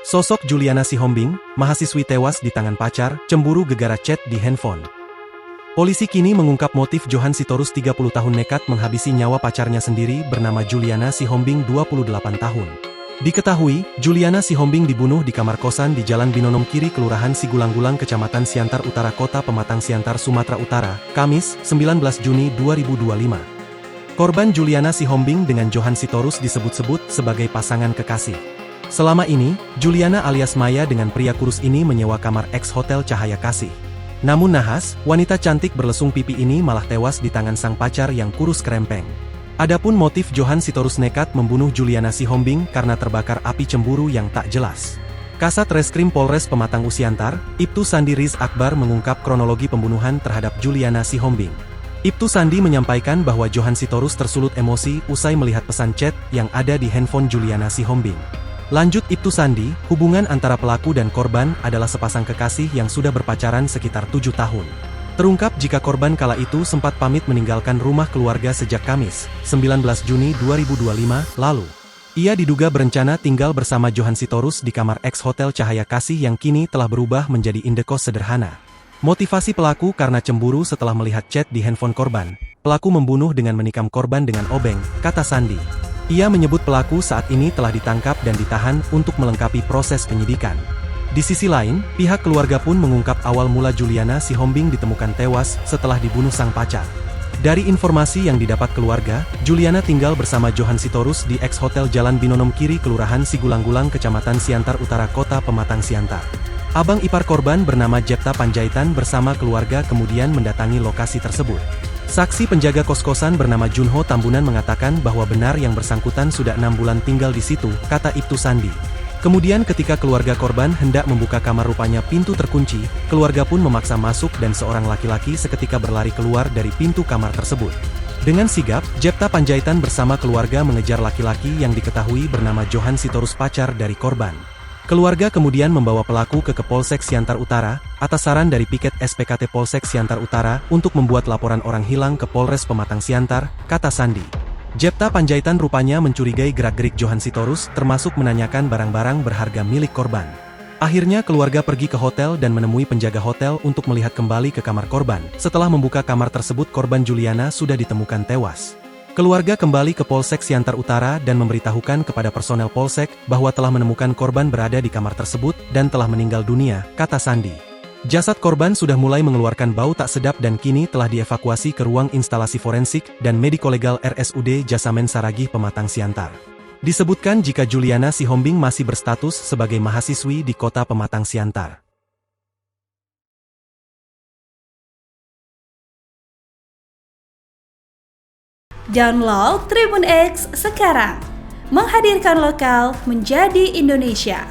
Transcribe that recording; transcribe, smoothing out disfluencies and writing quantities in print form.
Sosok Juliana Sihombing, mahasiswi tewas di tangan pacar, cemburu gegara chat di handphone. Polisi kini mengungkap motif Johan Sitorus 30 tahun nekat menghabisi nyawa pacarnya sendiri bernama Juliana Sihombing 28 tahun. Diketahui, Juliana Sihombing dibunuh di kamar kosan di Jalan Binonom Kiri Kelurahan Sigulang-Gulang Kecamatan Siantar Utara Kota Pematang Siantar Sumatera Utara, Kamis, 19 Juni 2025. Korban Juliana Sihombing dengan Johan Sitorus disebut-sebut sebagai pasangan kekasih. Selama ini, Juliana alias Maya dengan pria kurus ini menyewa kamar eks Hotel Cahaya Kasih. Namun nahas, wanita cantik berlesung pipi ini malah tewas di tangan sang pacar yang kurus kerempeng. Adapun motif Johan Sitorus nekat membunuh Juliana Sihombing karena terbakar api cemburu yang tak jelas. Kasat Reskrim Polres Pematang Usiantar, Ibtu Sandi Riz Akbar mengungkap kronologi pembunuhan terhadap Juliana Sihombing. Ibtu Sandi menyampaikan bahwa Johan Sitorus tersulut emosi usai melihat pesan chat yang ada di handphone Juliana Sihombing. Lanjut Ibtu Sandi, hubungan antara pelaku dan korban adalah sepasang kekasih yang sudah berpacaran sekitar 7 tahun. Terungkap jika korban kala itu sempat pamit meninggalkan rumah keluarga sejak Kamis, 19 Juni 2025, lalu. Ia diduga berencana tinggal bersama Johan Sitorus di kamar eks Hotel Cahaya Kasih yang kini telah berubah menjadi indekos sederhana. Motivasi pelaku karena cemburu setelah melihat chat di handphone korban. Pelaku membunuh dengan menikam korban dengan obeng, kata Sandi. Ia menyebut pelaku saat ini telah ditangkap dan ditahan untuk melengkapi proses penyidikan. Di sisi lain, pihak keluarga pun mengungkap awal mula Juliana Sihombing ditemukan tewas setelah dibunuh sang pacar. Dari informasi yang didapat keluarga, Juliana tinggal bersama Johan Sitorus di eks Hotel Jalan Binonom Kiri Kelurahan Sigulang-Gulang Kecamatan Siantar Utara Kota Pematang Siantar. Abang ipar korban bernama Jepta Panjaitan bersama keluarga kemudian mendatangi lokasi tersebut. Saksi penjaga kos-kosan bernama Junho Tambunan mengatakan bahwa benar yang bersangkutan sudah 6 bulan tinggal di situ, kata Ibtu Sandi. Kemudian ketika keluarga korban hendak membuka kamar rupanya pintu terkunci, keluarga pun memaksa masuk dan seorang laki-laki seketika berlari keluar dari pintu kamar tersebut. Dengan sigap, Jepta Panjaitan bersama keluarga mengejar laki-laki yang diketahui bernama Johan Sitorus pacar dari korban. Keluarga kemudian membawa pelaku ke Polsek Siantar Utara, atas saran dari piket SPKT Polsek Siantar Utara untuk membuat laporan orang hilang ke Polres Pematang Siantar, kata Sandi. Jepta Panjaitan rupanya mencurigai gerak-gerik Johan Sitorus termasuk menanyakan barang-barang berharga milik korban. Akhirnya keluarga pergi ke hotel dan menemui penjaga hotel untuk melihat kembali ke kamar korban. Setelah membuka kamar tersebut korban Juliana sudah ditemukan tewas. Keluarga kembali ke Polsek Siantar Utara dan memberitahukan kepada personel Polsek bahwa telah menemukan korban berada di kamar tersebut dan telah meninggal dunia, kata Sandi. Jasad korban sudah mulai mengeluarkan bau tak sedap dan kini telah dievakuasi ke ruang instalasi forensik dan mediko-legal RSUD Jasamen Saragih Pematang Siantar. Disebutkan jika Juliana Sihombing masih berstatus sebagai mahasiswi di kota Pematang Siantar. Download Tribun X sekarang, menghadirkan lokal menjadi Indonesia.